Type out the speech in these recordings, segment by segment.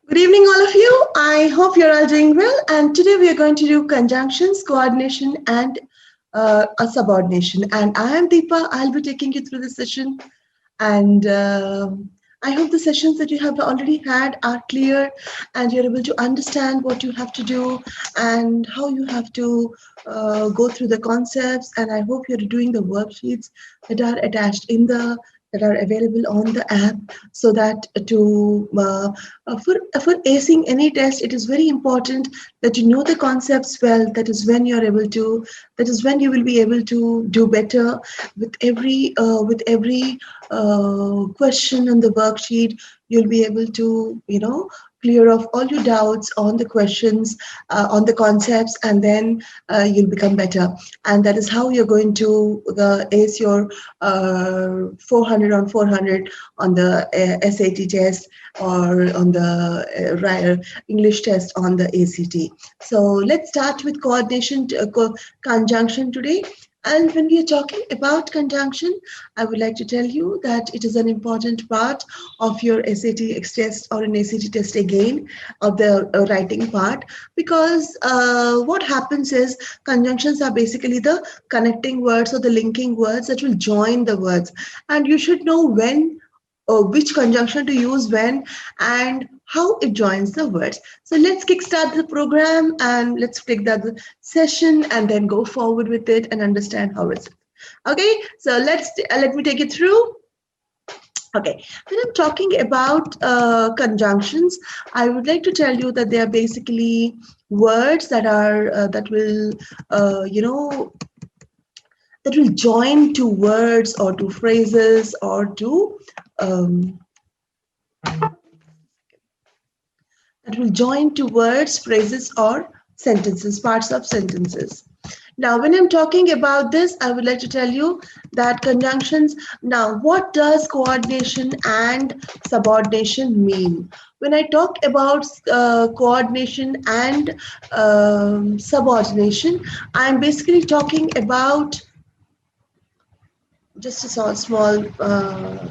Good evening, all of you. I hope you're all doing well. And today we are going to do conjunctions, coordination, and a subordination. And I am Deepa. I'll be taking you through the session. And I hope the sessions that you have already had are clear and you're able to understand what you have to do and how you have to go through the concepts. And I hope you're doing the worksheets that are attached in the that are available on the app so that for acing any test, it is very important that you know the concepts well. That is when you will be able to do better with every question on the worksheet. You'll be able to clear off all your doubts on the questions, on the concepts, and then you'll become better. And that is how you're going to ace your 400 on 400 on the SAT test or on the English test on the ACT. So let's start with conjunction today. And when we are talking about conjunction, I would like to tell you that it is an important part of your SAT test or an ACT test again of the writing part, because what happens is conjunctions are basically the connecting words or the linking words that will join the words, and you should know when which conjunction to use when and how it joins the words. So let's kickstart the program and let's take that session and then go forward with it and understand how it's. Okay, so let me take it through. Okay, when I'm talking about conjunctions, I would like to tell you that they are basically words that are that will join to words or to phrases or to um, that will join to words, phrases, or sentences, parts of sentences. Now, when I'm talking about this, I would like to tell you that conjunctions. Now, what does coordination and subordination mean? When I talk about coordination and subordination, I'm basically talking about just a small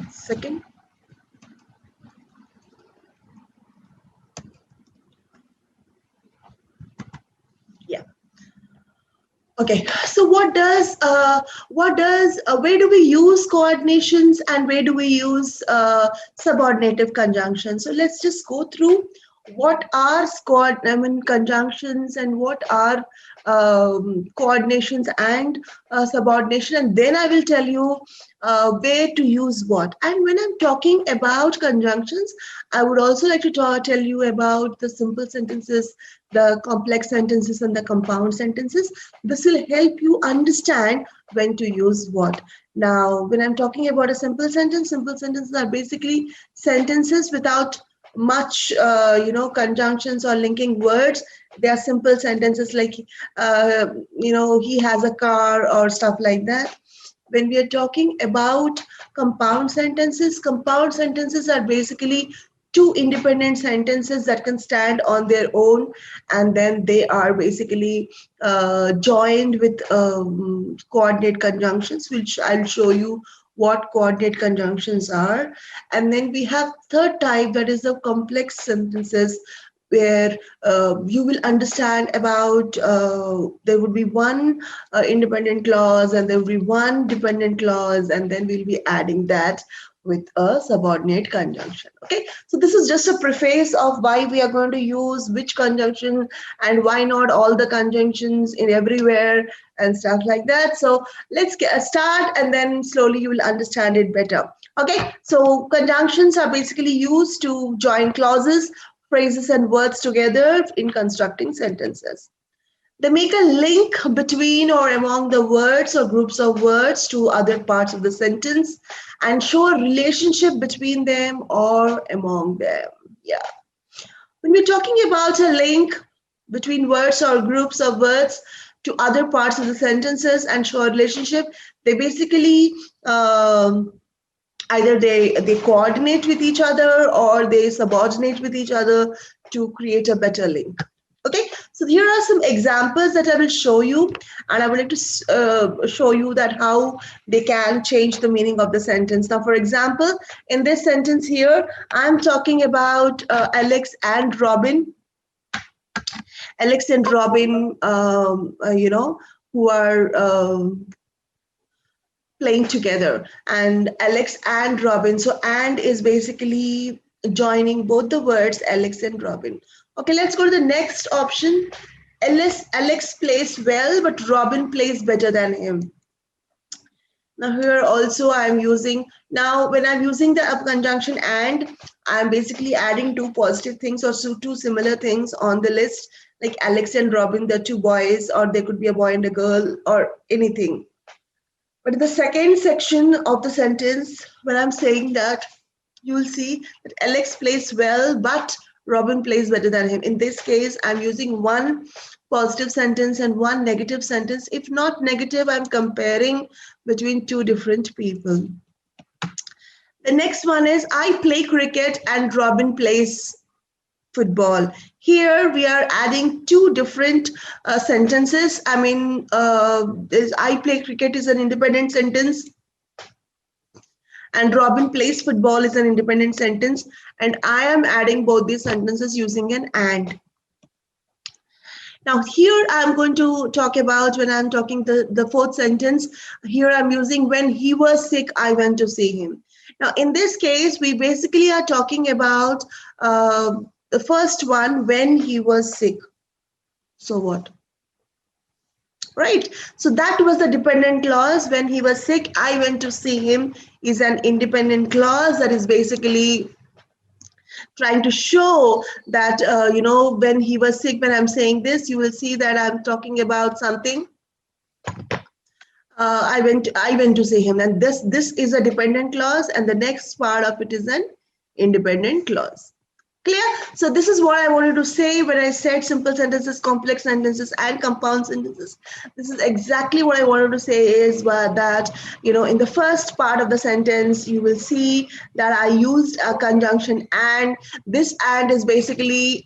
second. Yeah. Okay, so where do we use coordinations and where do we use subordinative conjunctions? So let's just go through what are conjunctions and what are coordinations and subordination, and then I will tell you where to use what. And when I'm talking about conjunctions, I would also like to tell you about the simple sentences, the complex sentences, and the compound sentences. This will help you understand when to use what. Now, when I'm talking about a simple sentences are basically sentences without much, conjunctions or linking words. They are simple sentences like, he has a car or stuff like that. When we are talking about compound sentences are basically two independent sentences that can stand on their own, and then they are basically joined with coordinate conjunctions, which I'll show you what coordinate conjunctions are. And then we have third type, that is the complex sentences, where you will understand about there would be one independent clause and there will be one dependent clause, and then we'll be adding that with a subordinate conjunction. Okay, so this is just a preface of why we are going to use which conjunction and why not all the conjunctions in everywhere and stuff like that. So let's get start, and then slowly you will understand it better. Okay, so conjunctions are basically used to join clauses, phrases, and words together in constructing sentences. They make a link between or among the words or groups of words to other parts of the sentence and show a relationship between them or among them. Yeah. When we're talking about a link between words or groups of words to other parts of the sentences and show a relationship, they basically either they coordinate with each other or they subordinate with each other to create a better link. Okay, So here are some examples that I will show you, and I would like to show you that how they can change the meaning of the sentence. Now, for example, in this sentence here, I'm talking about Alex and Robin. Alex and Robin, who are playing together, and Alex and Robin. So and is basically joining both the words Alex and Robin. Okay, let's go to the next option. Alex plays well, but Robin plays better than him. Now here also I'm using, now when I'm using the up conjunction and, I'm basically adding two positive things or two similar things on the list, like Alex and Robin, they're two boys, or they could be a boy and a girl or anything. But in the second section of the sentence, when I'm saying that, you will see that Alex plays well, but Robin plays better than him. In this case, I'm using one positive sentence and one negative sentence. If not negative, I'm comparing between two different people. The next one is I play cricket and Robin plays football. Here we are adding two different sentences. I mean, I play cricket is an independent sentence, and Robin plays football is an independent sentence, and I am adding both these sentences using an and. Now here I'm going to talk about, when I'm talking the fourth sentence, here I'm using when he was sick, I went to see him. Now in this case, we basically are talking about the first one, when he was sick. So what? Right? So that was the dependent clause. When he was sick, I went to see him is an independent clause that is basically trying to show that, when he was sick, when I'm saying this, you will see that I'm talking about something. I went to see him, and this is a dependent clause, and the next part of it is an independent clause. Clear? So this is what I wanted to say when I said simple sentences, complex sentences, and compound sentences. This is exactly what I wanted to say is that, in the first part of the sentence, you will see that I used a conjunction and. This and is basically,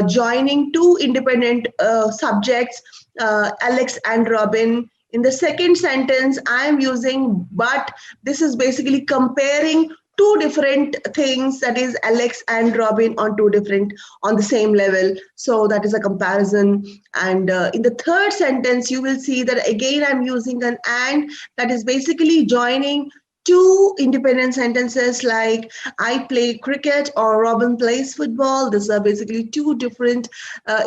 joining two independent subjects, Alex and Robin. In the second sentence, I am using but. This is basically comparing two different things, that is Alex and Robin on the same level. So that is a comparison. And in the third sentence, you will see that again I'm using an and, that is basically joining two independent sentences like I play cricket or Robin plays football. These are basically two different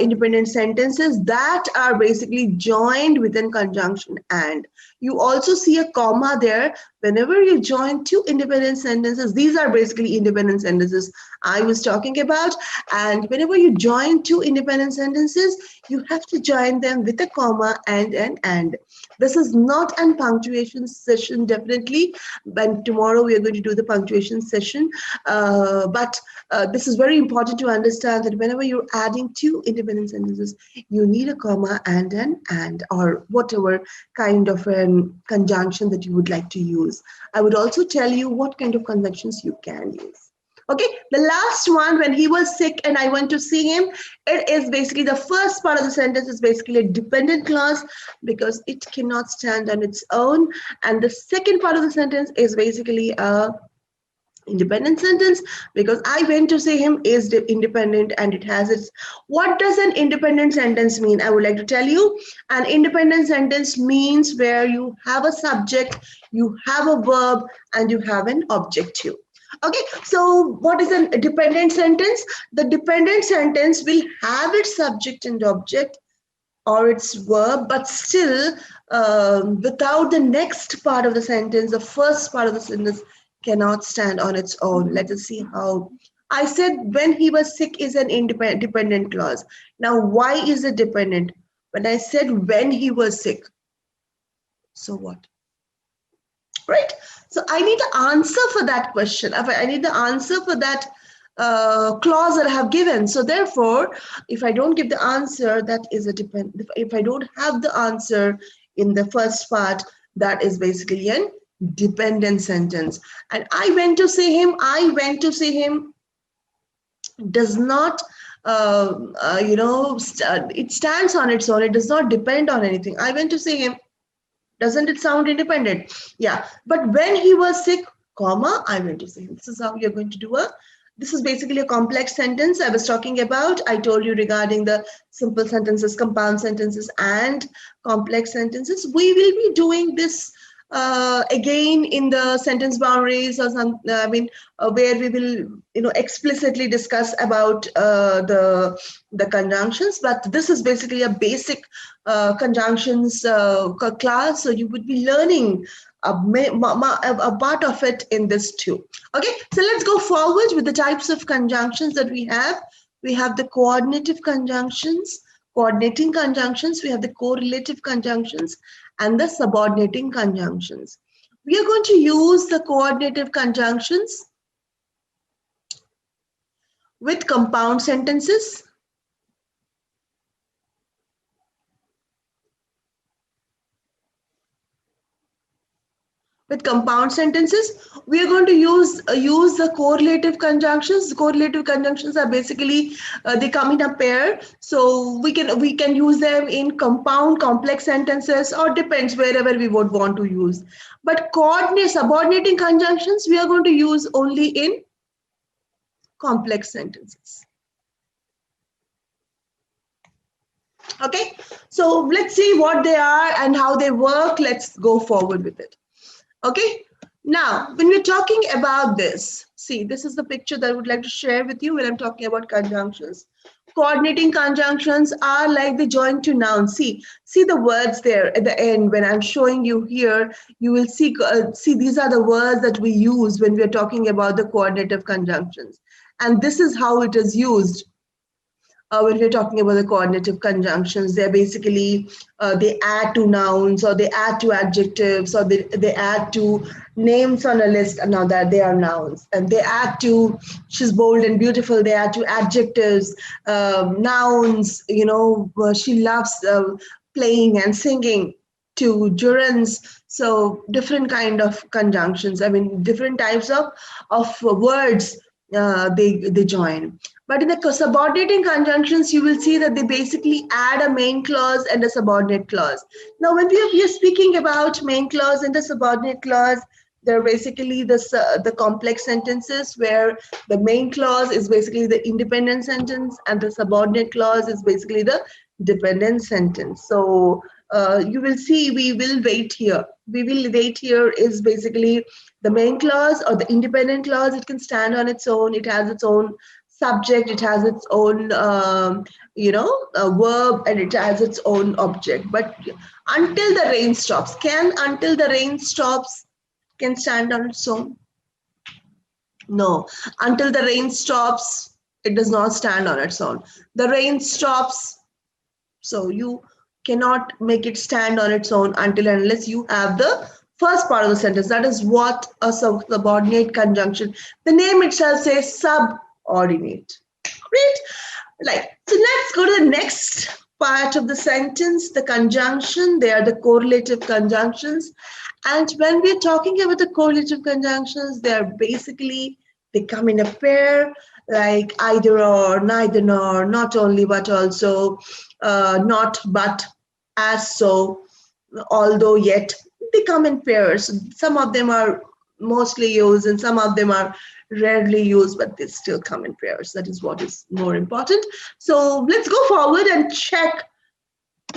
independent sentences that are basically joined within conjunction and. You also see a comma there. Whenever you join two independent sentences, these are basically independent sentences I was talking about. And whenever you join two independent sentences, you have to join them with a comma and an and. This is not a punctuation session, definitely. But tomorrow we are going to do the punctuation session. But this is very important to understand that whenever you're adding two independent sentences, you need a comma and an and, or whatever kind of an conjunction that you would like to use. I would also tell you what kind of conjunctions you can use. Okay, the last one, when he was sick and I went to see him, it is basically the first part of the sentence is basically a dependent clause because it cannot stand on its own. And the second part of the sentence is basically a independent sentence because I went to see him is independent and it has its. What does an independent sentence mean? I would like to tell you. An independent sentence means where you have a subject, you have a verb, and you have an objective. Okay, so what is a dependent sentence? The dependent sentence will have its subject and object or its verb, but still without the next part of the sentence, the first part of the sentence cannot stand on its own. Let us see how. I said when he was sick is an dependent clause. Now, why is it dependent? When I said when he was sick, so what? Right? So I need the answer for that question. I need the answer for that clause that I have given. So therefore, if I don't give the answer, that is a depend. If I don't have the answer in the first part, that is basically an dependent sentence. And I went to see him does not it stands on its own. It does not depend on anything. I went to see him. Doesn't it sound independent? Yeah. But when he was sick, comma, I went to see him. This is how you're going to do this is basically a complex sentence I was talking about. I told you regarding the simple sentences, compound sentences, and complex sentences. We will be doing this again in the sentence boundaries or where we will explicitly discuss about the conjunctions. But this is basically a basic conjunctions class, so you would be learning a part of it in this too. Okay, so let's go forward with the types of conjunctions that we have. We have the coordinative conjunctions, coordinating conjunctions, we have the correlative conjunctions, and the subordinating conjunctions. We are going to use the coordinative conjunctions with compound sentences. With compound sentences, we are going to use the correlative conjunctions. The correlative conjunctions are basically they come in a pair, so we can use them in compound complex sentences, or depends wherever we would want to use. But subordinating conjunctions we are going to use only in complex sentences. Okay, so let's see what they are and how they work. Let's go forward with it. Okay, now when we're talking about this, see, this is the picture that I would like to share with you when I'm talking about conjunctions. Coordinating conjunctions are like the joined to nouns. See the words there at the end. When I'm showing you here, you will see these are the words that we use when we're talking about the coordinative conjunctions. And this is how it is used. When we're talking about the coordinative conjunctions, they're basically they add to nouns, or they add to adjectives, or they add to names on a list. Now that they are nouns, and they add to she's bold and beautiful, they add to adjectives, nouns, she loves playing and singing, to gerunds. So different kind of conjunctions, I mean different types of words they join. But in the subordinating conjunctions, you will see that they basically add a main clause and a subordinate clause. Now, when we are speaking about main clause and the subordinate clause, they're basically the complex sentences where the main clause is basically the independent sentence and the subordinate clause is basically the dependent sentence. So you will see we will wait here. We will wait here is basically the main clause or the independent clause. It can stand on its own. It has its own subject, it has its own verb, and it has its own object. But until the rain stops, until the rain stops can stand on its own? No. Until the rain stops, it does not stand on its own. The rain stops, so you cannot make it stand on its own until and unless you have the first part of the sentence. That is what a subordinate conjunction, the name itself says subordinate. Great. Right. So let's go to the next part of the sentence, the conjunction. They are the correlative conjunctions. And when we're talking about the correlative conjunctions, they are basically, they come in a pair, like either or, neither nor, not only but also, not but, as so, although yet. They come in pairs. Some of them are mostly used and some of them are rarely used, but they still come in pairs. That is what is more important. So let's go forward and check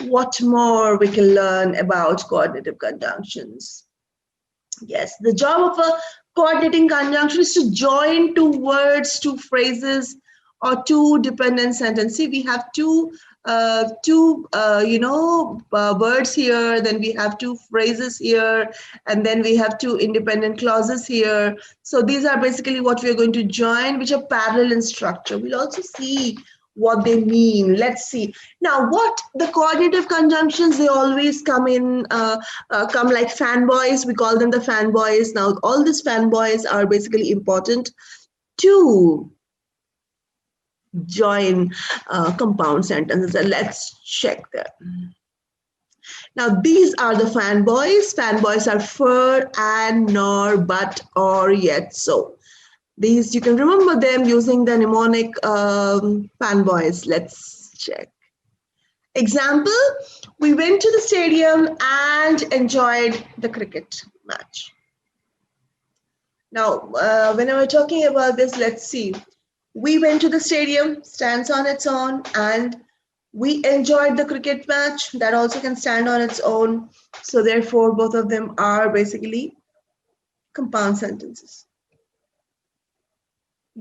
what more we can learn about coordinative conjunctions. Yes, the job of a coordinating conjunction is to join two words, two phrases, or two dependent sentences. See, we have two words here, then we have two phrases here, and then we have two independent clauses here. So these are basically what we are going to join, which are parallel in structure. We'll also see what they mean. Let's see. Now, what the coordinative conjunctions, they always come in, come like fanboys. We call them the fanboys. Now, all these fanboys are basically important to join compound sentences. And let's check that. Now, these are the fanboys. Fanboys are for, and, nor, but, or, yet, so. These, you can remember them using the mnemonic fanboys. Let's check. Example, we went to the stadium and enjoyed the cricket match. Now, when we're talking about this, let's see. We went to the stadium, stands on its own, and we enjoyed the cricket match. That also can stand on its own. So therefore, both of them are basically compound sentences.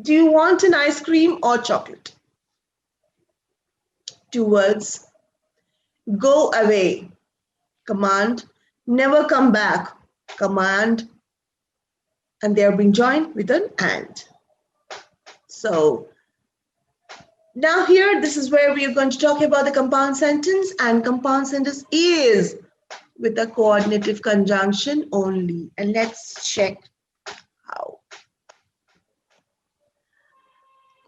Do you want an ice cream or chocolate? 2 words. Go away. Command. Never come back. Command. And they are being joined with an and. So now here, this is where we are going to talk about the compound sentence, and compound sentence is with a coordinative conjunction only. And let's check how.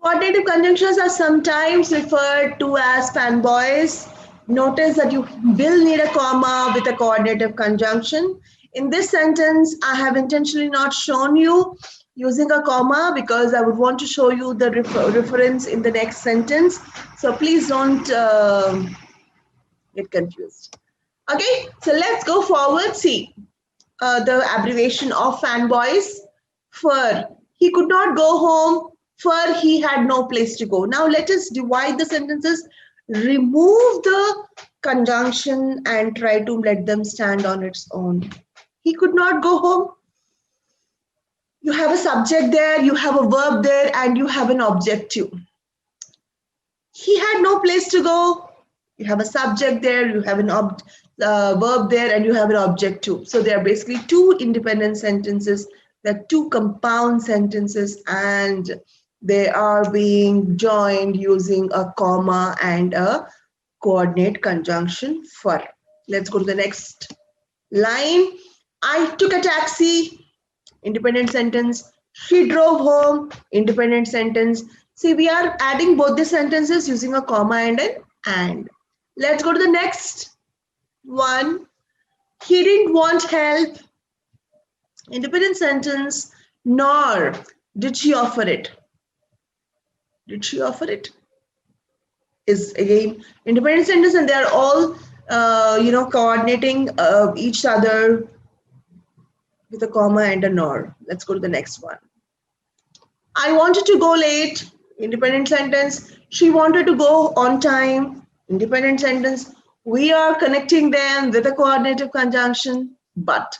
Coordinative conjunctions are sometimes referred to as fanboys. Notice that you will need a comma with a coordinative conjunction. In this sentence, I have intentionally not shown you using a comma because I would want to show you the reference in the next sentence. So please don't get confused. Okay, so let's go forward. See the abbreviation of fanboys. For he could not go home, for he had no place to go. Now let us divide the sentences, remove the conjunction and try to let them stand on its own. He could not go home. You have a subject there, you have a verb there, and you have an object too. He had no place to go. You have a subject there, you have an verb there, and you have an object too. So they are basically two independent sentences. They're two compound sentences, and they are being joined using a comma and a coordinate conjunction for. Let's go to the next line. I took a taxi, independent sentence. She drove home, independent sentence. See, we are adding both the sentences using a comma and an and. Let's go to the next one. He didn't want help, independent sentence, nor did she offer it. Did she offer it? Is again independent sentence, and they are all coordinating each other with a comma and a nor. Let's go to the next one. I wanted to go late, independent sentence. She wanted to go on time, independent sentence. We are connecting them with a coordinative conjunction, but.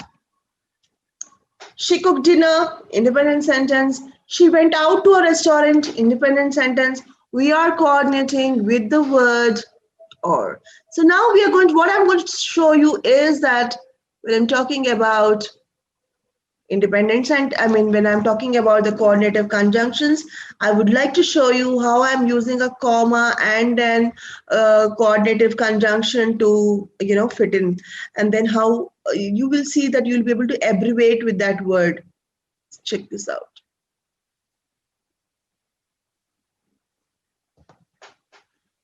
She cooked dinner, independent sentence. She went out to a restaurant, independent sentence. We are coordinating with the word or. So now we are going to, what I'm going to show you is that when I'm talking about independent sentence, when I'm talking about the coordinative conjunctions, I would like to show you how I'm using a comma and then coordinative conjunction to, fit in, and then how you will see that you'll be able to abbreviate with that word. Let's check this out.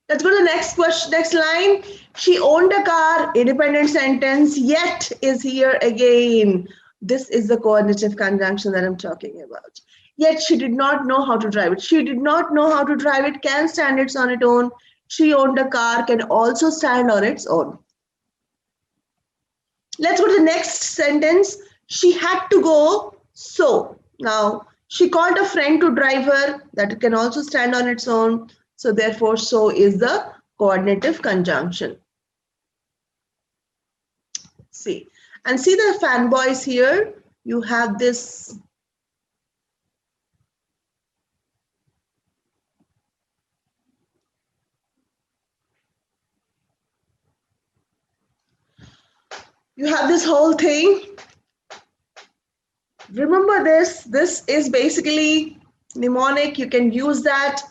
Let's go to the next question, next line. She owned a car, independent sentence, yet is here again. This is the coordinative conjunction that I'm talking about. Yet she did not know how to drive it. She did not know how to drive it, can stand it on its own. She owned a car, can also stand on its own. Let's go to the next sentence. She had to go, so. Now, she called a friend to drive her. That can also stand on its own. So therefore, so is the coordinative conjunction. See. And see the fanboys here. You have this. You have this whole thing. Remember this. This is basically mnemonic. You can use that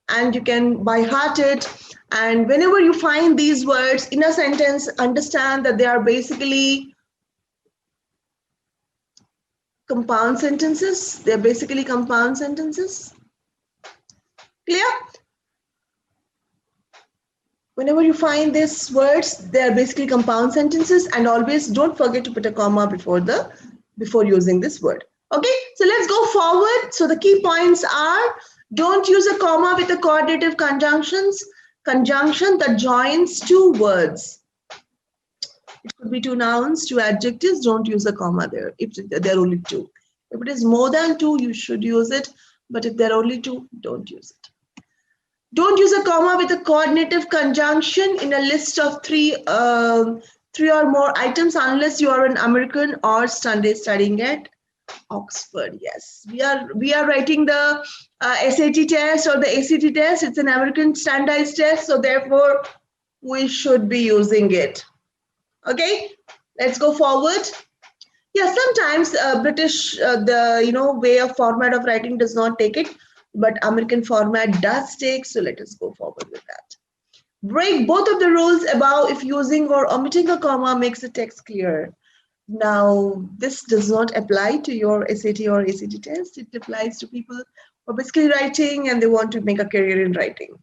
and you can by heart it. And whenever you find these words in a sentence, understand that they are basically compound sentences. They're basically compound sentences. Clear? Whenever you find these words, they're basically compound sentences, and always don't forget to put a comma before using this word. Okay, so let's go forward. So the key points are: don't use a comma with a coordinative conjunction that joins two words. It could be two nouns, two adjectives. Don't use a comma there if there are only two. If it is more than two, you should use it. But if there are only two, don't use it. Don't use a comma with a coordinative conjunction in a list of three or more items unless you are an American or Sunday studying at Oxford. Yes, we are writing the SAT test or the ACT test. It's an American standardized test, so therefore we should be using it. Okay, let's go forward. Yeah, sometimes British the way of format of writing does not take it, but American format does take. So let us go forward with that. Break both of the rules above if using or omitting a comma makes the text clear. Now, this does not apply to your SAT or ACT test. It applies to people who are basically writing and they want to make a career in writing.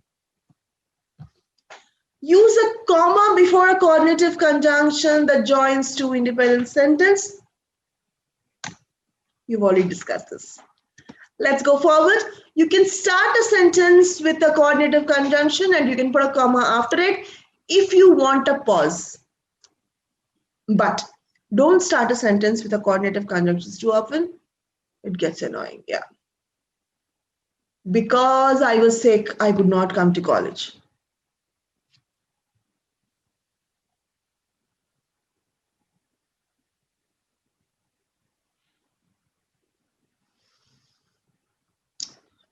Use a comma before a coordinative conjunction that joins two independent sentences. You've already discussed this. Let's go forward. You can start a sentence with a coordinative conjunction and you can put a comma after it if you want a pause. But don't start a sentence with a coordinative conjunctions too often. It gets annoying. Yeah. Because I was sick, I could not come to college.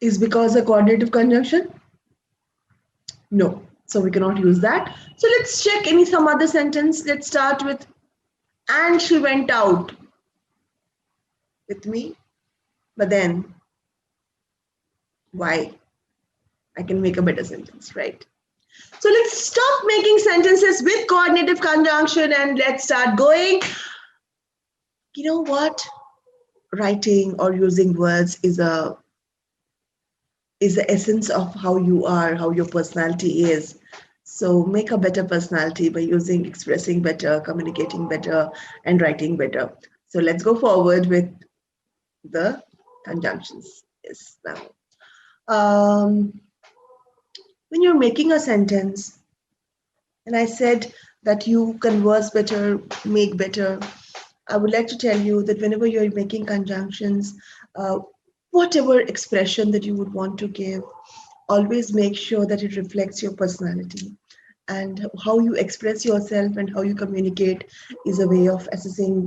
Is because a coordinative conjunction? No. So we cannot use that. So let's check some other sentence. Let's start with, and she went out with me. But then, why? I can make a better sentence, right? So let's stop making sentences with coordinative conjunction and let's start going. You know what? Writing or using words is the essence of how you are, how your personality is. So make a better personality by expressing better, communicating better, and writing better. So let's go forward with the conjunctions. Yes, now. When you're making a sentence, and I said that you converse better, make better, I would like to tell you that whenever you're making conjunctions, uh, whatever expression that you would want to give, always make sure that it reflects your personality. And how you express yourself and how you communicate is a way of assessing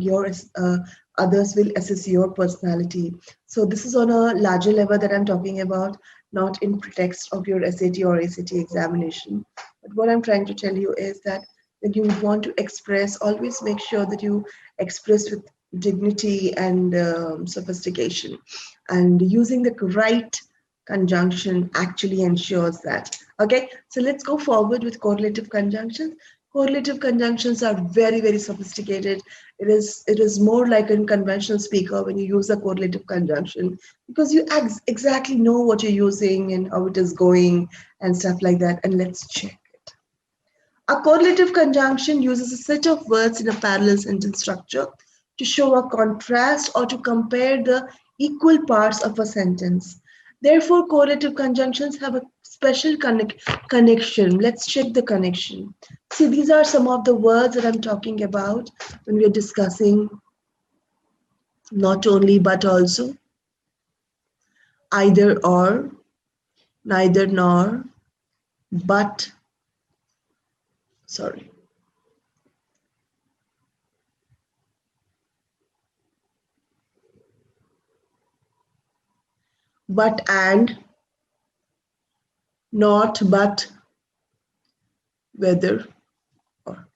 others will assess your personality. So this is on a larger level that I'm talking about, not in pretext of your SAT or ACT examination. But what I'm trying to tell you is that when you want to express, always make sure that you express with dignity and sophistication. And using the right conjunction actually ensures that. Okay, so let's go forward with correlative conjunctions. Correlative conjunctions are very, very sophisticated. It is more like in conventional speaker when you use a correlative conjunction because you exactly know what you're using and how it is going and stuff like that. And let's check. A correlative conjunction uses a set of words in a parallel sentence structure to show a contrast or to compare the equal parts of a sentence. Therefore, correlative conjunctions have a special connection. Let's check the connection. See, these are some of the words that I'm talking about when we're discussing not only but also, either or, neither nor, but, sorry. But and, not but, whether or.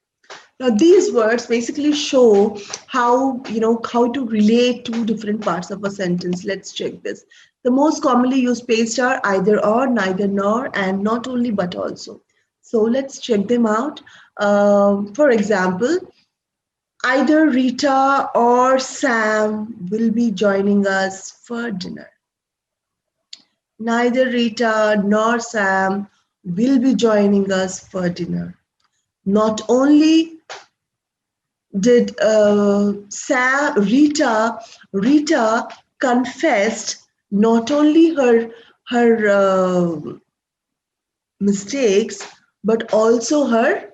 Now these words basically show how to relate two different parts of a sentence. Let's check this. The most commonly used paste are either or, neither nor, and not only but also. So let's check them out. For example, either Rita or Sam will be joining us for dinner. Neither Rita nor Sam will be joining us for dinner. Not only did Rita confessed not only her mistakes but also her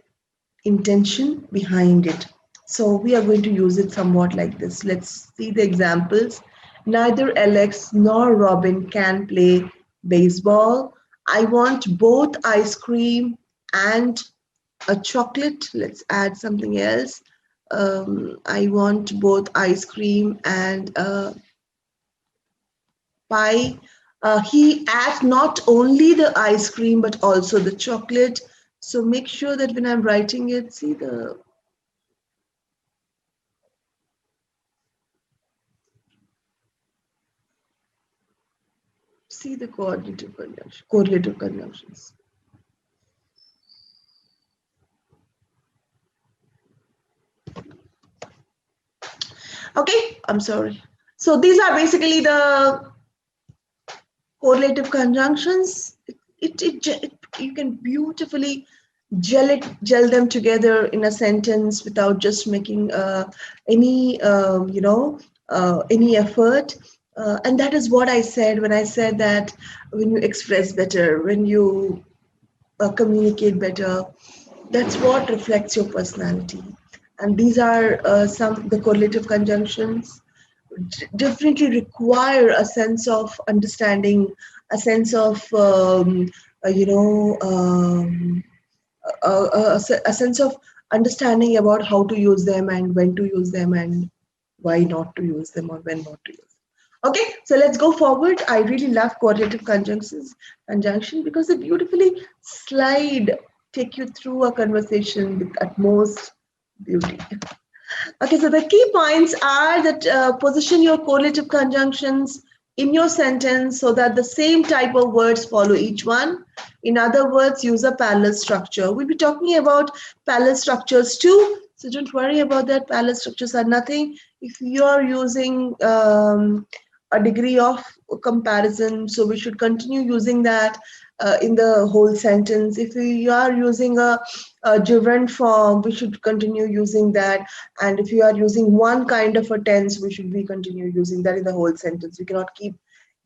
intention behind it. So we are going to use it somewhat like this. Let's see the examples. Neither Alex nor Robin can play baseball. I want both ice cream and a chocolate. Let's add something else. I want both ice cream and a pie. He adds not only the ice cream but also the chocolate. So make sure that when I'm writing it, see the correlative conjunctions. Okay, I'm sorry. So these are basically the correlative conjunctions. You can beautifully gel them together in a sentence without just making any any effort. And that is what I said when I said that when you express better, when you communicate better, that's what reflects your personality. And these are some the correlative conjunctions definitely require a sense of understanding, a sense of a sense of understanding about how to use them and when to use them and why not to use them or when not to use them. Okay, so let's go forward. I really love correlative conjunction because they beautifully take you through a conversation with utmost beauty. Okay, so the key points are that position your correlative conjunctions in your sentence so that the same type of words follow each one. In other words, use a parallel structure. We'll be talking about parallel structures too, so don't worry about that. Parallel structures are nothing. If you're using a degree of comparison, so we should continue using that in the whole sentence. If we are using a gerund form, we should continue using that. And if you are using one kind of a tense, we should be continue using that in the whole sentence. We cannot keep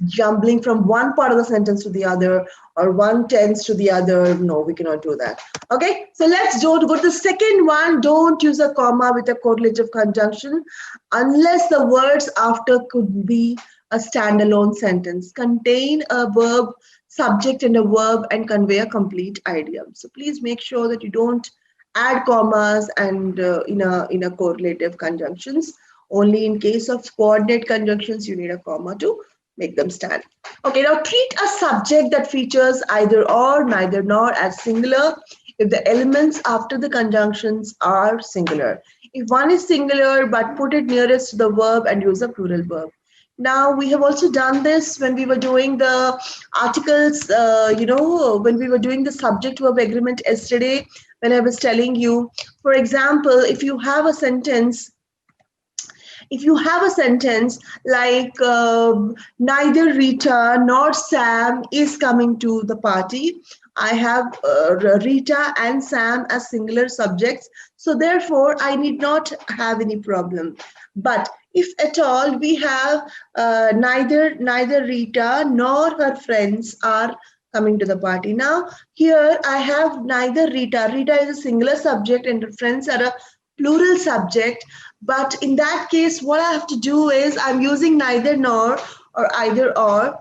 jumbling from one part of the sentence to the other or one tense to the other. No, we cannot do that. Okay, so let's go to the second one. Don't use a comma with a correlative conjunction unless the words after could be a standalone sentence, contain a verb, subject, and a verb, and convey a complete idiom. So please make sure that you don't add commas and in a correlative conjunctions. Only in case of coordinate conjunctions, you need a comma to make them stand. Okay, now treat a subject that features either or, neither nor as singular if the elements after the conjunctions are singular. If one is singular, but put it nearest to the verb and use a plural verb. Now, we have also done this when we were doing the articles, when we were doing the subject verb agreement yesterday, when I was telling you, for example, if you have a sentence like neither Rita nor Sam is coming to the party, I have Rita and Sam as singular subjects, so therefore I need not have any problem. But if at all we have neither Rita nor her friends are coming to the party. Now here I have neither Rita. Rita is a singular subject and her friends are a plural subject. But in that case, what I have to do is I'm using neither nor or either or.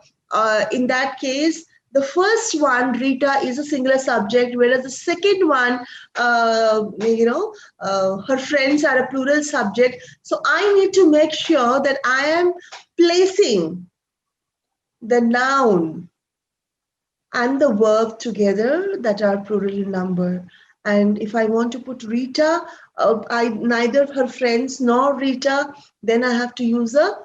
In that case, the first one, Rita, is a singular subject, whereas the second one, her friends are a plural subject. So I need to make sure that I am placing the noun and the verb together that are plural in number. And if I want to put Rita, neither her friends nor Rita, then I have to use a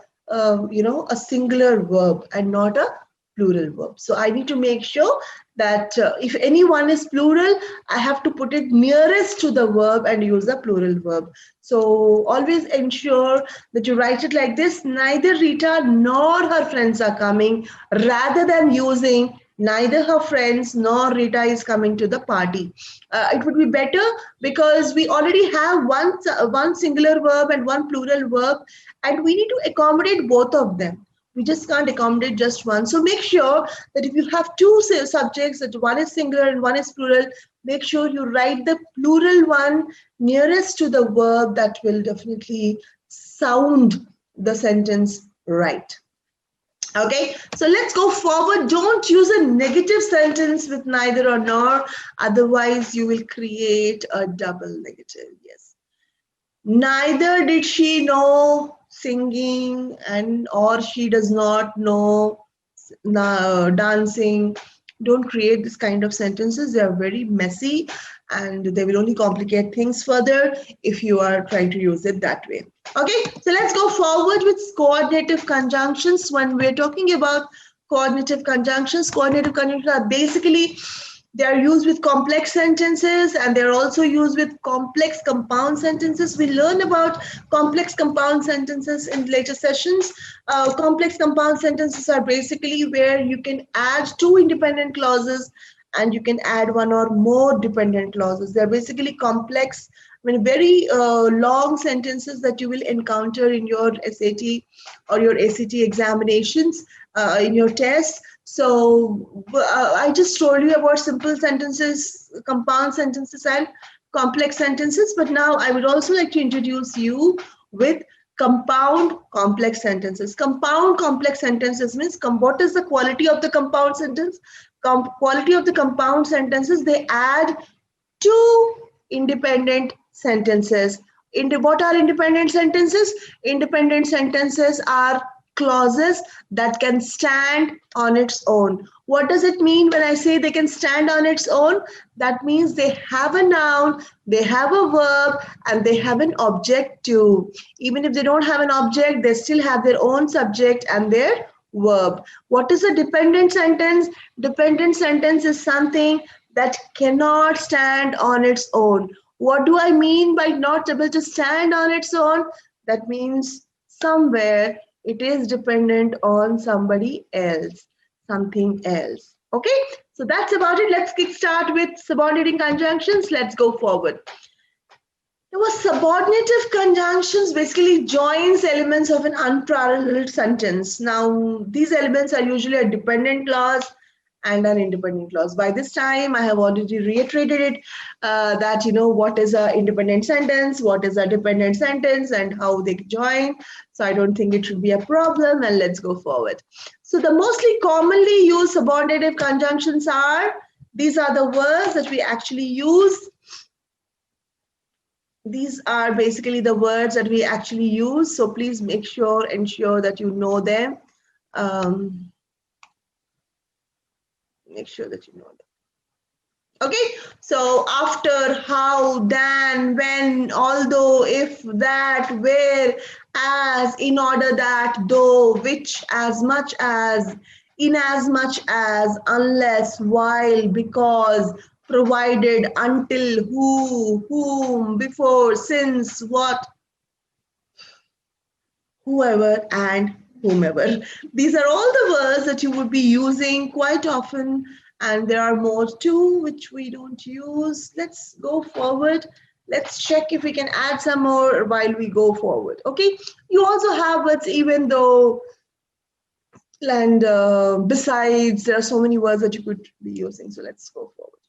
singular verb and not a plural verb. So I need to make sure that if anyone is plural, I have to put it nearest to the verb and use a plural verb. So always ensure that you write it like this: neither Rita nor her friends are coming, rather than using Neither her friends nor Rita is coming to the party. It would be better because we already have one singular verb and one plural verb, and we need to accommodate both of them. We just can't accommodate just one. So make sure that if you have two subjects, that one is singular and one is plural, make sure you write the plural one nearest to the verb. That will definitely sound the sentence right. Okay, so let's go forward. Don't use a negative sentence with neither or nor, otherwise you will create a double negative. Yes. Neither did she know singing, and or she does not know dancing. Don't create this kind of sentences. They are very messy and they will only complicate things further if you are trying to use it that way. Okay, so let's go forward with coordinative conjunctions. When we're talking about coordinative conjunctions are basically, they are used with complex sentences and they're also used with complex compound sentences. We learn about complex compound sentences in later sessions. Complex compound sentences are basically where you can add two independent clauses and you can add one or more dependent clauses. They're basically complex, I mean, very long sentences that you will encounter in your SAT or your ACT examinations, in your tests. So I just told you about simple sentences, compound sentences, and complex sentences. But now I would also like to introduce you with compound complex sentences. Compound complex sentences means what is the quality of the compound sentence? Quality of the compound sentences, they add two independent sentences. What are independent sentences? Independent sentences are clauses that can stand on its own. What does it mean when I say they can stand on its own? That means they have a noun, they have a verb, and they have an object too. Even if they don't have an object, they still have their own subject and their verb. What is a dependent sentence? Dependent sentence is something that cannot stand on its own. What do I mean by not able to stand on its own? That means somewhere it is dependent on somebody else, something else. Okay, so that's about it. Let's kickstart with subordinating conjunctions. Let's go forward. Now, subordinative conjunctions basically joins elements of an unparalleled sentence. Now, these elements are usually a dependent clause and an independent clause. By this time, I have already reiterated it, that what is an independent sentence, what is a dependent sentence, and how they join. So I don't think it should be a problem, and let's go forward. So the mostly commonly used subordinative conjunctions are, these are the words that we actually use. These are basically the words that we actually use. So please ensure that you know them. Make sure that you know them. Okay, so after, how, than, when, although, if, that, where, as, in order that, though, which, as much as, in as much as, unless, while, because, provided, until, who, whom, before, since, what, whoever, and whomever. These are all the words that you would be using quite often, and there are more too which we don't use. Let's go forward. Let's check if we can add some more while we go forward. Okay, you also have words even though, and besides, there are so many words that you could be using. So let's go forward.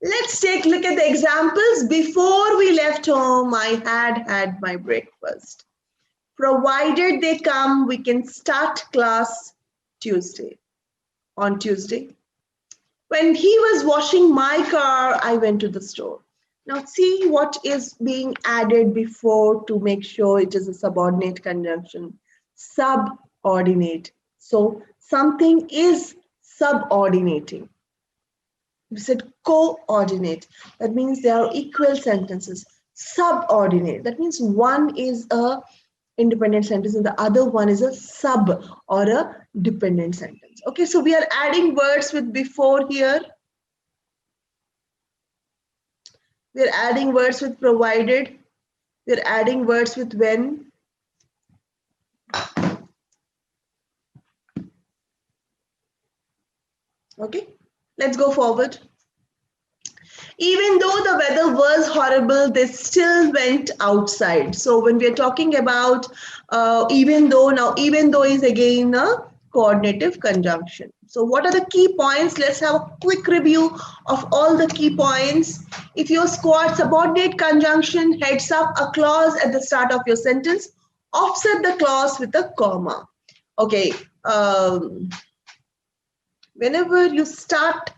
Let's take a look at the examples. Before we left home, I had my breakfast. Provided they come, we can start class on Tuesday. When he was washing my car, I went to the store. Now see what is being added before to make sure it is a subordinate conjunction. Subordinate. So something is subordinating. We said coordinate. That means they are equal sentences. Subordinate. That means one is a independent sentence and the other one is a sub or a dependent sentence. Okay, so we are adding words with before here. We're adding words with provided. We're adding words with when. Okay, let's go forward. Even though the weather was horrible, they still went outside. So when we are talking about even though, now even though is again a coordinative conjunction. So what are the key points? Let's have a quick review of all the key points. If your squad subordinate conjunction heads up a clause at the start of your sentence, offset the clause with a comma. Okay, whenever you start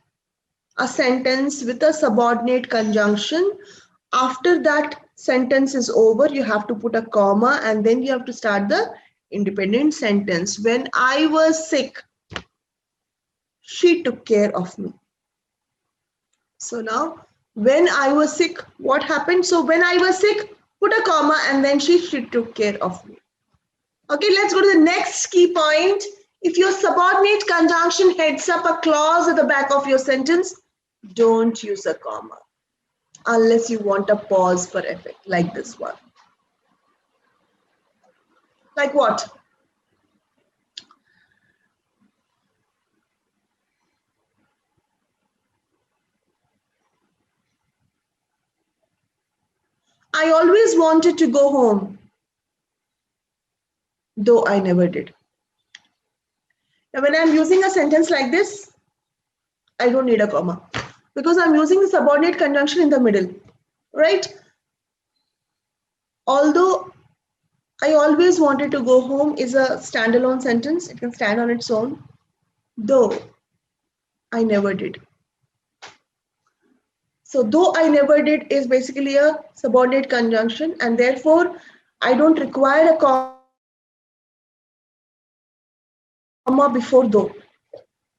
a sentence with a subordinate conjunction, after that sentence is over, you have to put a comma and then you have to start the independent sentence. When I was sick, she took care of me. So now, when I was sick, what happened? So when I was sick, put a comma and then she took care of me. Okay, let's go to the next key point. If your subordinate conjunction heads up a clause at the back of your sentence, don't use a comma unless you want a pause for effect, like this one. Like what? I always wanted to go home, though I never did. Now, when I'm using a sentence like this, I don't need a comma because I'm using the subordinate conjunction in the middle, right? Although I always wanted to go home is a standalone sentence, it can stand on its own, though I never did. So, though I never did is basically a subordinate conjunction, and therefore I don't require a comma before though.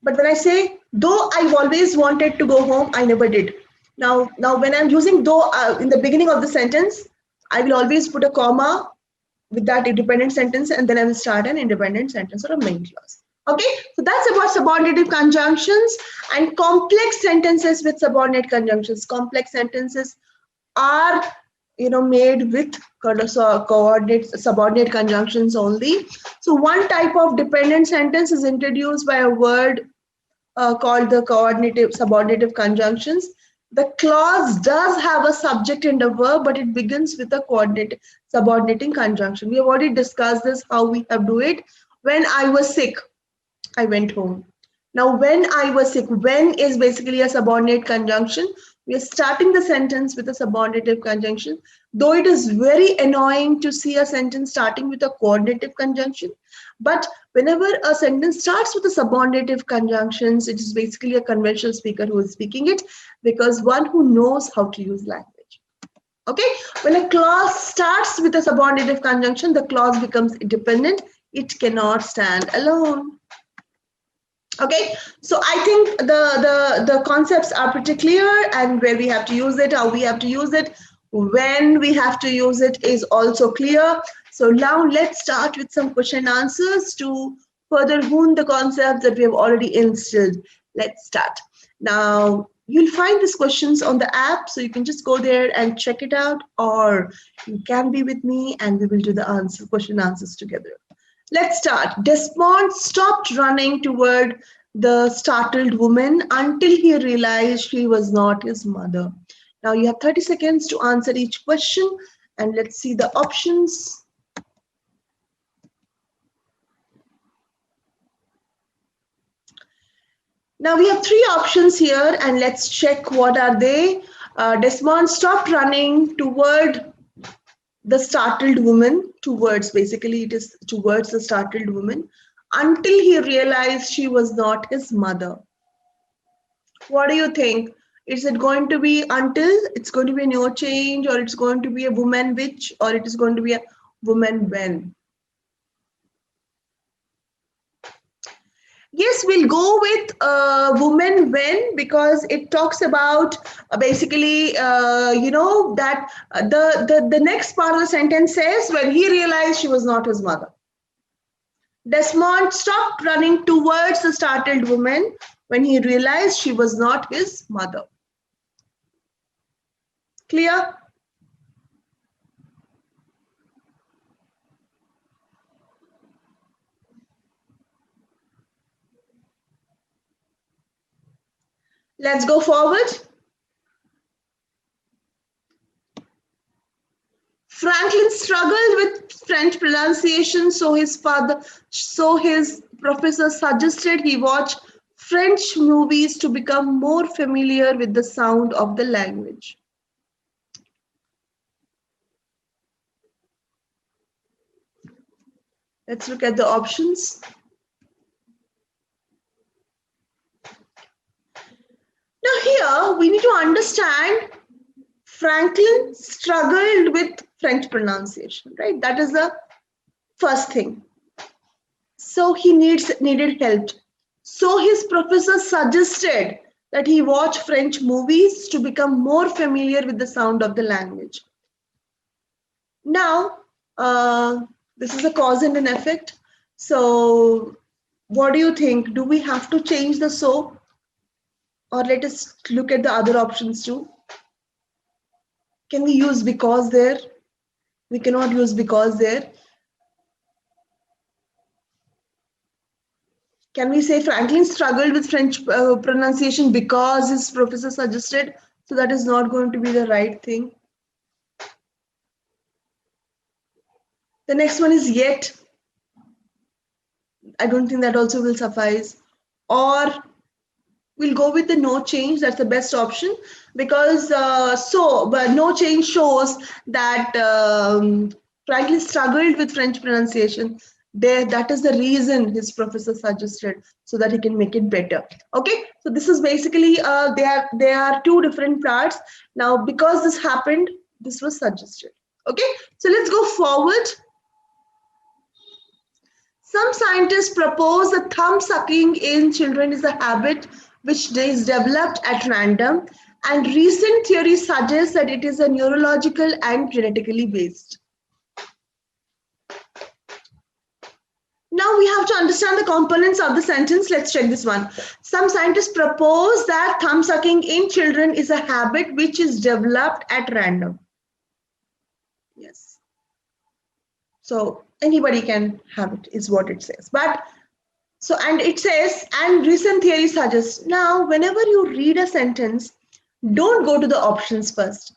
But when I say, though I've always wanted to go home, I never did. Now when I'm using though in the beginning of the sentence, I will always put a comma with that independent sentence and then I will start an independent sentence or a main clause. Okay, so that's about subordinative conjunctions and complex sentences with subordinate conjunctions. Complex sentences are made with coordinate subordinate conjunctions only. So one type of dependent sentence is introduced by a word called the coordinative subordinative conjunctions. The clause does have a subject and a verb, but it begins with a coordinate subordinating conjunction. We have already discussed this, how we have do it. When I was sick, I went home. Now, when I was sick, when is basically a subordinate conjunction. We are starting the sentence with a subordinative conjunction. Though it is very annoying to see a sentence starting with a coordinative conjunction, but whenever a sentence starts with a subordinative conjunctions, it is basically a conventional speaker who is speaking it because one who knows how to use language. Okay, when a clause starts with a subordinative conjunction, the clause becomes independent. It cannot stand alone. Okay, so I think the concepts are pretty clear, and where we have to use it, how we have to use it, when we have to use it is also clear. So now let's start with some question answers to further hone the concepts that we have already instilled. Let's start. Now you'll find these questions on the app, so you can just go there and check it out, or you can be with me and we will do the question answers together. Let's start. Desmond stopped running toward the startled woman until he realized she was not his mother. Now you have 30 seconds to answer each question, and let's see the options. Now we have three options here, and let's check what are they. Desmond stopped running toward the startled woman, towards, basically it is towards the startled woman, until he realized she was not his mother. What do you think? Is it going to be until, it's going to be a no change, or it's going to be a woman which, or it is going to be a woman when? Yes, we'll go with woman when, because it talks about basically, that the next part of the sentence says when he realized she was not his mother. Desmond stopped running towards the startled woman when he realized she was not his mother. Clear? Let's go forward. Franklin struggled with French pronunciation, so his professor suggested he watch French movies to become more familiar with the sound of the language. Let's look at the options. Now here we need to understand Franklin struggled with French pronunciation, right? That is the first thing. So he needed help. So his professor suggested that he watch French movies to become more familiar with the sound of the language. Now, this is a cause and an effect. So what do you think? Do we have to change the so? Or let us look at the other options too. Can we use because there? We cannot use because there. Can we say Franklin struggled with French pronunciation because his professor suggested? So that is not going to be the right thing. The next one is yet. I don't think that also will suffice. Or we'll go with the no change. That's the best option because but no change shows that Franklin struggled with French pronunciation. That is the reason his professor suggested so that he can make it better. Okay, so this is basically they are two different parts. Now because this happened, this was suggested. Okay, so let's go forward. Some scientists propose that thumb sucking in children is a habit which is developed at random, and recent theory suggests that it is a neurological and genetically based. Now we have to understand the components of the sentence. Let's check this one. Some scientists propose that thumb sucking in children is a habit which is developed at random. Yes. So anybody can have it is what it says. But so, and it says, and recent theory suggests. Now, whenever you read a sentence, don't go to the options first.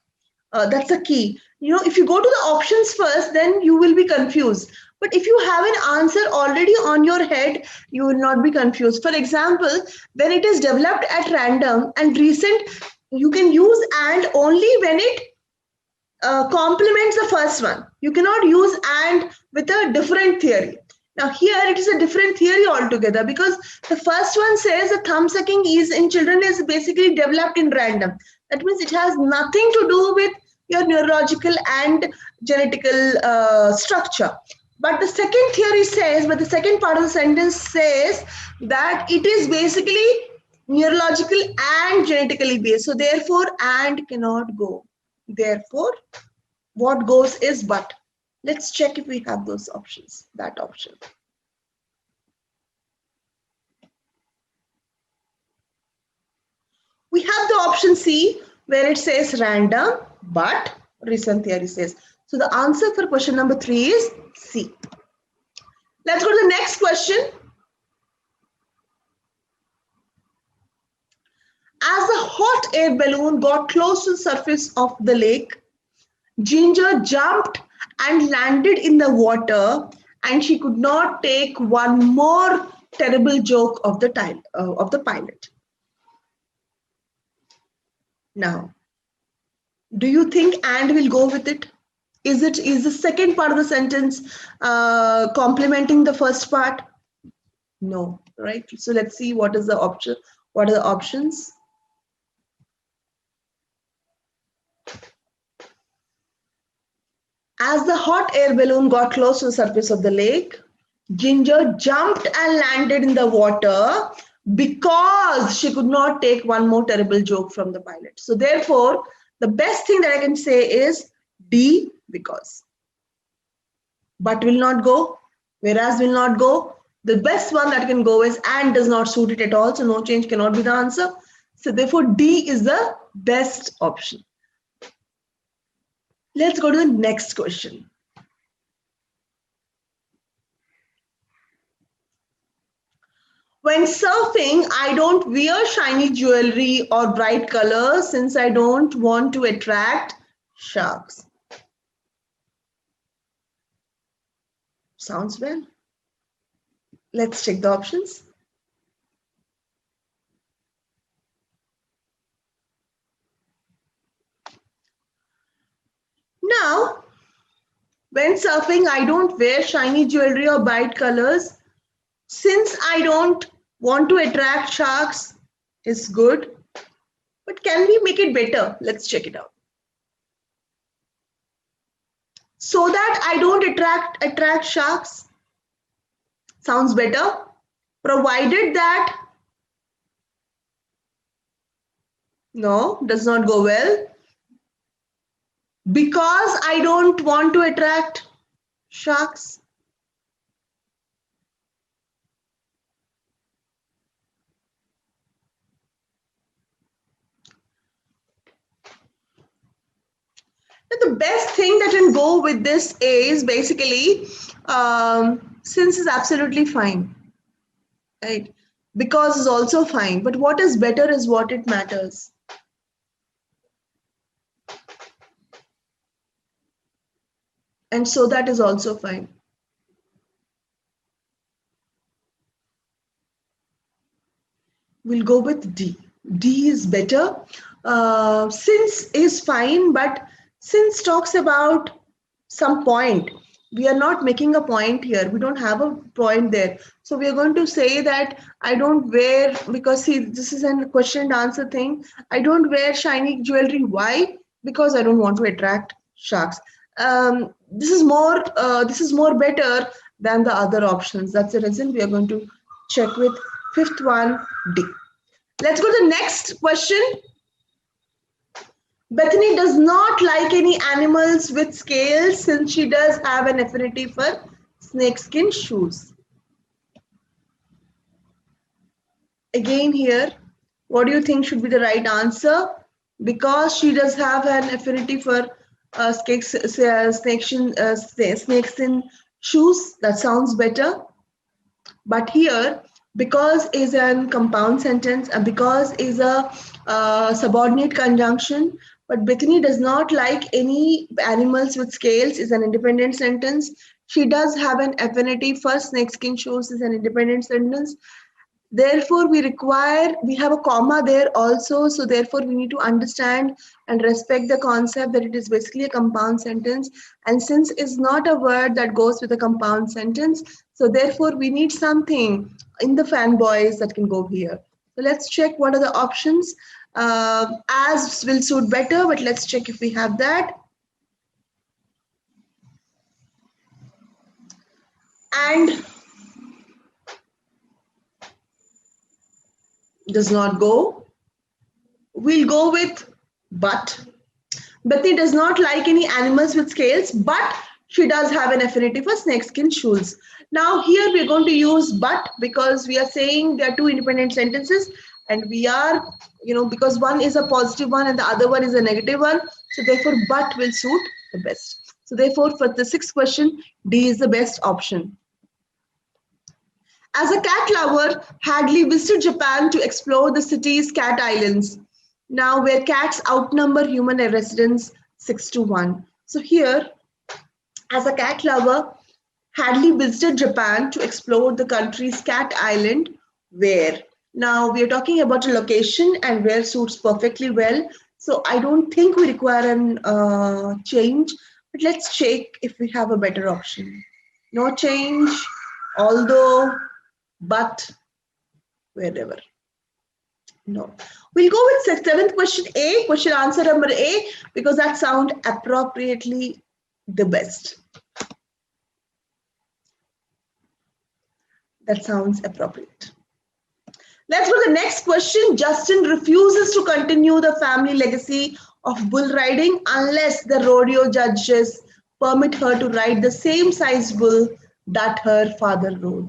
That's the key. You know, if you go to the options first, then you will be confused. But if you have an answer already on your head, you will not be confused. For example, when it is developed at random and recent, you can use and only when it complements the first one. You cannot use and with a different theory. Now here it is a different theory altogether because the first one says the thumb sucking is in children is basically developed in random. That means it has nothing to do with your neurological and genetical structure. But the second theory says, but the second part of the sentence says that it is basically neurological and genetically based. So therefore and cannot go. Therefore, what goes is but. Let's check if we have those options, that option. We have the option C where it says random, but recent theory says. So the answer for question number 3 is C. Let's go to the next question. As the hot air balloon got close to the surface of the lake, Ginger jumped and landed in the water, and she could not take one more terrible joke of the pilot. Now, do you think and will go with it? Is the second part of the sentence complementing the first part? No, right? So let's see what is the option. What are the options? As the hot air balloon got close to the surface of the lake, Ginger jumped and landed in the water because she could not take one more terrible joke from the pilot. So therefore, the best thing that I can say is D, because. But will not go, whereas will not go. The best one that can go is and does not suit it at all. So no change cannot be the answer. So therefore, D is the best option. Let's go to the next question. When surfing, I don't wear shiny jewelry or bright colors since I don't want to attract sharks. Sounds well. Let's check the options. Now, when surfing, I don't wear shiny jewelry or bright colors since I don't want to attract sharks is good. But can we make it better? Let's check it out. So that I don't attract sharks. Sounds better. Provided that no, does not go well. Because I don't want to attract sharks. The best thing that can go with this is basically since is absolutely fine, right? Because is also fine, but what is better is what it matters. And so that is also fine. We'll go with D. D is better. Since is fine, but since talks about some point, we are not making a point here. We don't have a point there. So we are going to say that I don't wear, because see, this is a question and answer thing. I don't wear shiny jewelry. Why? Because I don't want to attract sharks. This is more better than the other options. That's the reason we are going to check with fifth one, D. Let's go to the next question. Bethany does not like any animals with scales since she does have an affinity for snakeskin shoes. Again here, what do you think should be the right answer? Because she does have an affinity for snakeskin shoes. That sounds better. But here, because is a compound sentence and because is a subordinate conjunction, but Bethany does not like any animals with scales is an independent sentence. She does have an affinity for snakeskin shoes is an independent sentence. Therefore, we have a comma there also. So therefore, we need to understand and respect the concept that it is basically a compound sentence. And since is not a word that goes with a compound sentence, so therefore we need something in the fanboys that can go here. So let's check what are the options. As will suit better, but let's check if we have that. And does not go. We'll go with but. Bethany does not like any animals with scales, but she does have an affinity for snakeskin shoes. Now here we are going to use but because we are saying there are two independent sentences and we are, because one is a positive one and the other one is a negative one. So therefore but will suit the best. So therefore for the sixth question, D is the best option. As a cat lover, Hadley visited Japan to explore the city's cat islands, now where cats outnumber human residents 6-1. So here, as a cat lover, Hadley visited Japan to explore the country's cat island, where. Now we are talking about a location and where suits perfectly well. So I don't think we require an change, but let's check if we have a better option. No change, although, but, wherever. No. We'll go with seventh question A, question answer number A, because that sounds appropriately the best. That sounds appropriate. Let's go to the next question. Justin refuses to continue the family legacy of bull riding unless the rodeo judges permit her to ride the same size bull that her father rode.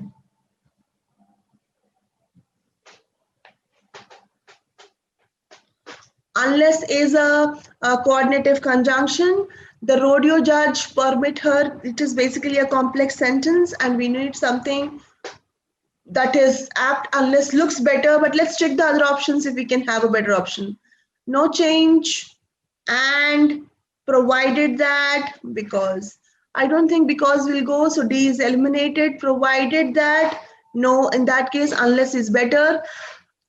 Unless is a coordinative conjunction, the rodeo judge permit her. It is basically a complex sentence and we need something that is apt unless looks better, but let's check the other options if we can have a better option. No change and provided that, because I don't think because will go, so D is eliminated. Provided that, no, in that case unless is better,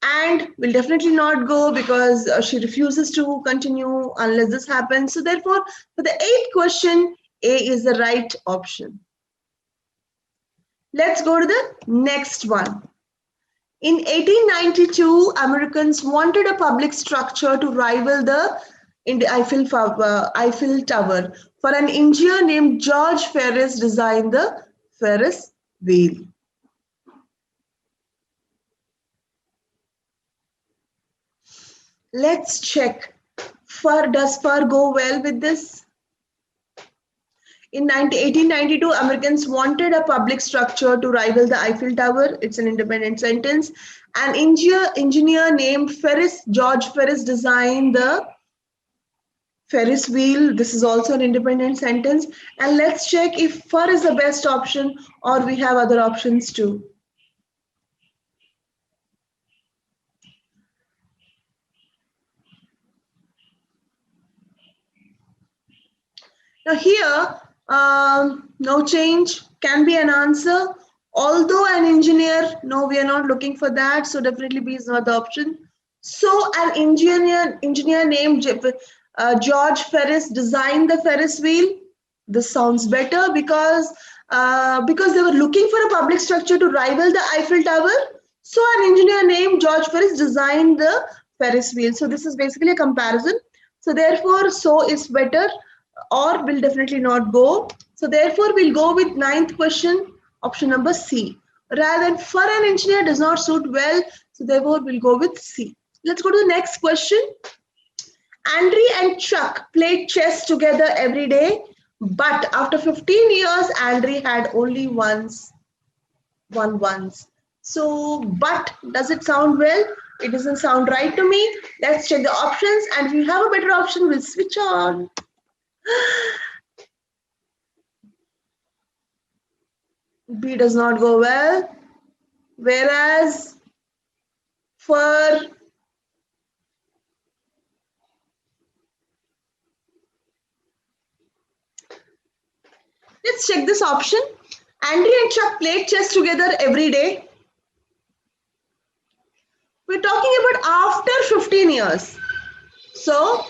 and will definitely not go because she refuses to continue unless this happens. So therefore for the eighth question, A is the right option. Let's go to the next one. In 1892, Americans wanted a public structure to rival the Eiffel Tower. For an engineer named George Ferris designed the Ferris wheel. Let's check. Does Fur go well with this? In 1892, Americans wanted a public structure to rival the Eiffel Tower. It's an independent sentence. An engineer named George Ferris designed the Ferris wheel. This is also an independent sentence. And let's check if fur is the best option or we have other options too. Now here, no change can be an answer. Although an engineer, no, we are not looking for that. So definitely B is not the option. So an engineer named George Ferris designed the Ferris wheel. This sounds better because they were looking for a public structure to rival the Eiffel Tower. So an engineer named George Ferris designed the Ferris wheel. So this is basically a comparison. So therefore, so is better or will definitely not go. So therefore, we'll go with ninth question, option number C. Rather than for an engineer does not suit well, so therefore we'll go with C. Let's go to the next question. Andre and Chuck played chess together every day, but after 15 years, Andre had only won once. So, but does it sound well? It doesn't sound right to me. Let's check the options, and if you have a better option, we'll switch on. B does not go well, whereas for let's check this option. Andre and Chuck played chess together every day. We're talking about after 15 years. So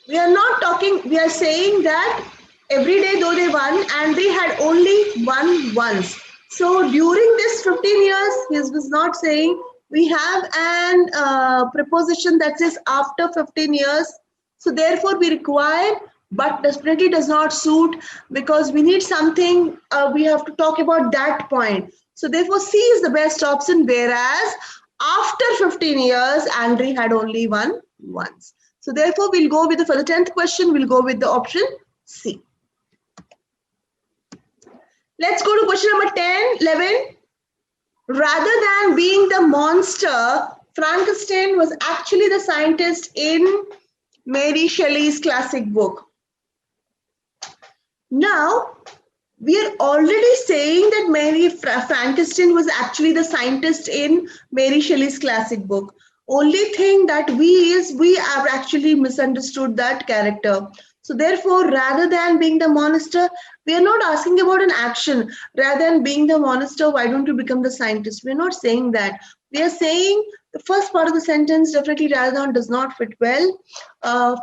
we are not talking, we are saying that every day though they won, Andre had only won once. So during this 15 years, he was not saying, we have an preposition that says after 15 years. So therefore we require, but definitely does not suit because we need something, we have to talk about that point. So therefore C is the best option, whereas after 15 years, Andre had only won once. So therefore we'll go with for the 10th question, we'll go with the option C. Let's go to question number 10, 11. Rather than being the monster, Frankenstein was actually the scientist in Mary Shelley's classic book. Now, we are already saying that Frankenstein was actually the scientist in Mary Shelley's classic book. Only thing that we have actually misunderstood that character. So therefore, rather than being the monster, we are not asking about an action. Rather than being the monster, why don't you become the scientist? We're not saying that. We are saying the first part of the sentence definitely rather than does not fit well.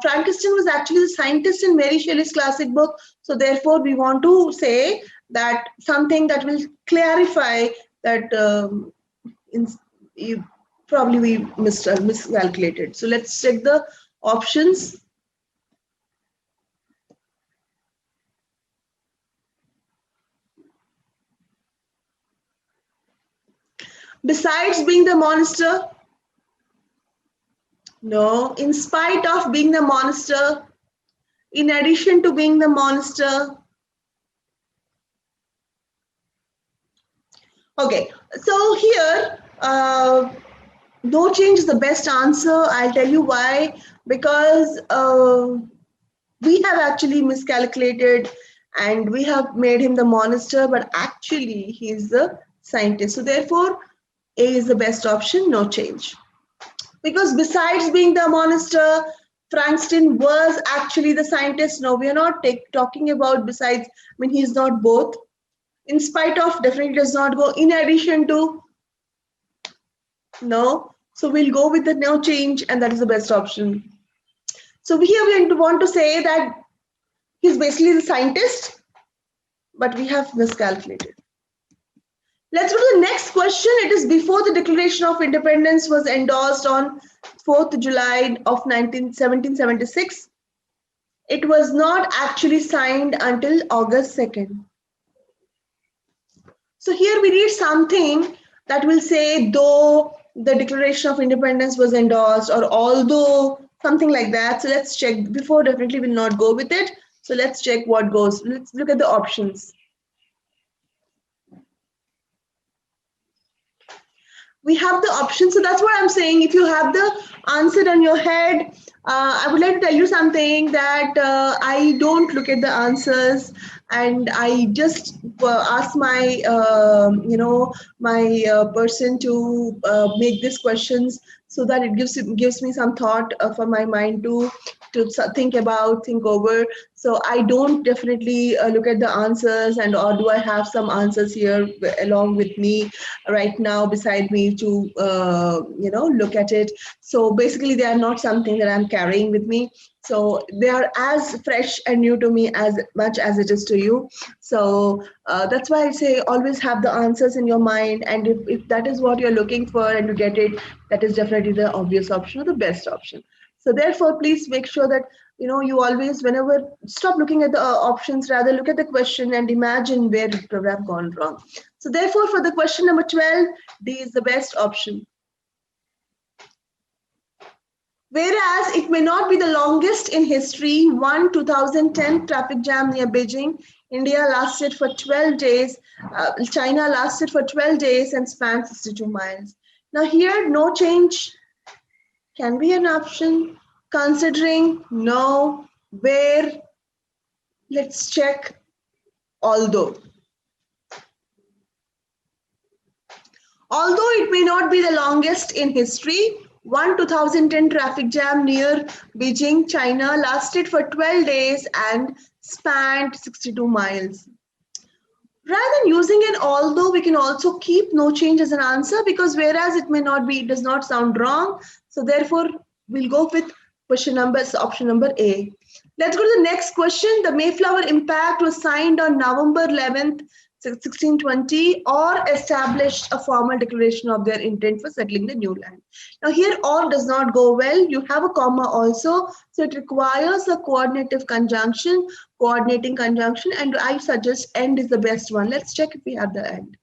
Frankenstein was actually the scientist in Mary Shelley's classic book. So therefore, we want to say that something that will clarify that probably we miscalculated. So let's check the options. Besides being the monster, no. In spite of being the monster, in addition to being the monster. Okay, so here, no change is the best answer. I'll tell you why. Because we have actually miscalculated and we have made him the monster, but actually he's the scientist. So therefore, A is the best option, no change. Because besides being the monster, Frankston was actually the scientist. No, we are not talking about besides, I mean, he's not both. In spite of, definitely does not go. In addition to, no. So we'll go with the no change, and that is the best option. So here we want to say that he's basically the scientist, but we have miscalculated. Let's go to the next question. It is before the Declaration of Independence was endorsed on 4th July of 1776. It was not actually signed until August 2nd. So here we read something that will say though the Declaration of Independence was endorsed, or although, something like that. So let's check. Before, definitely will not go with it. So let's check what goes. Let's look at the options. We have the options. So that's what I'm saying. If you have the answer in your head, I would like to tell you something that I don't look at the answers, and I just ask my person to make these questions, so that it gives me some thought for my mind to think over. So I don't definitely look at the answers, and or do I have some answers here along with me right now beside me to look at it. So basically they are not something that I'm carrying with me. So they are as fresh and new to me as much as it is to you. So that's why I say always have the answers in your mind, and if that is what you're looking for and you get it, that is definitely the obvious option or the best option. So therefore, please make sure that you always, whenever, stop looking at the options, rather look at the question and imagine where it could have gone wrong. So therefore, for the question number 12, D is the best option. Whereas it may not be the longest in history, one 2010 traffic jam near Beijing, India lasted for 12 days, China lasted for 12 days and spanned 62 miles. Now here, no change can be an option, considering no, where, let's check, although. Although it may not be the longest in history, one 2010 traffic jam near Beijing, China lasted for 12 days and spanned 62 miles. Rather than using an although, we can also keep no change as an answer, because whereas it may not be, it does not sound wrong. So therefore, we'll go with option number A. Let's go to the next question. The Mayflower Impact was signed on November 11th, 1620, or established a formal declaration of their intent for settling the new land. Now here, or does not go well. You have a comma also, so it requires a coordinating conjunction, and I suggest end is the best one. Let's check if we have the end.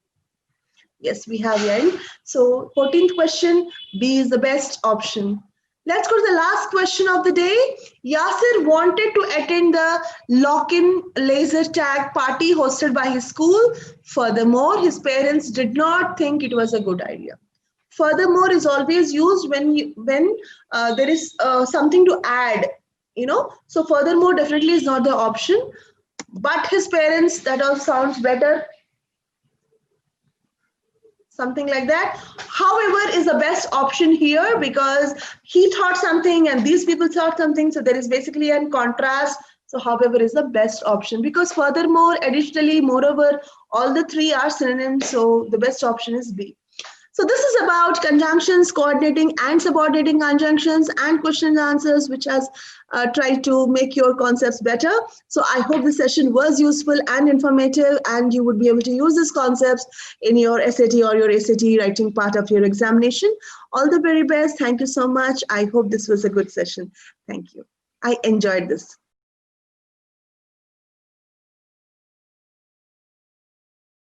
Yes, we have the end. So 14th question, B is the best option. Let's go to the last question of the day. Yasser wanted to attend the lock-in laser tag party hosted by his school. Furthermore, his parents did not think it was a good idea. Furthermore is always used when there is something to add, So furthermore definitely is not the option. But his parents, that all sounds better. Something like that. However, is the best option here, because he thought something and these people thought something. So there is basically a contrast. So however is the best option, because furthermore, additionally, moreover, all the three are synonyms. So the best option is B. So this is about conjunctions, coordinating and subordinating conjunctions, and question and answers, which has tried to make your concepts better. So I hope this session was useful and informative, and you would be able to use these concepts in your SAT or your ACT writing part of your examination. All the very best. Thank you so much. I hope this was a good session. Thank you. I enjoyed this.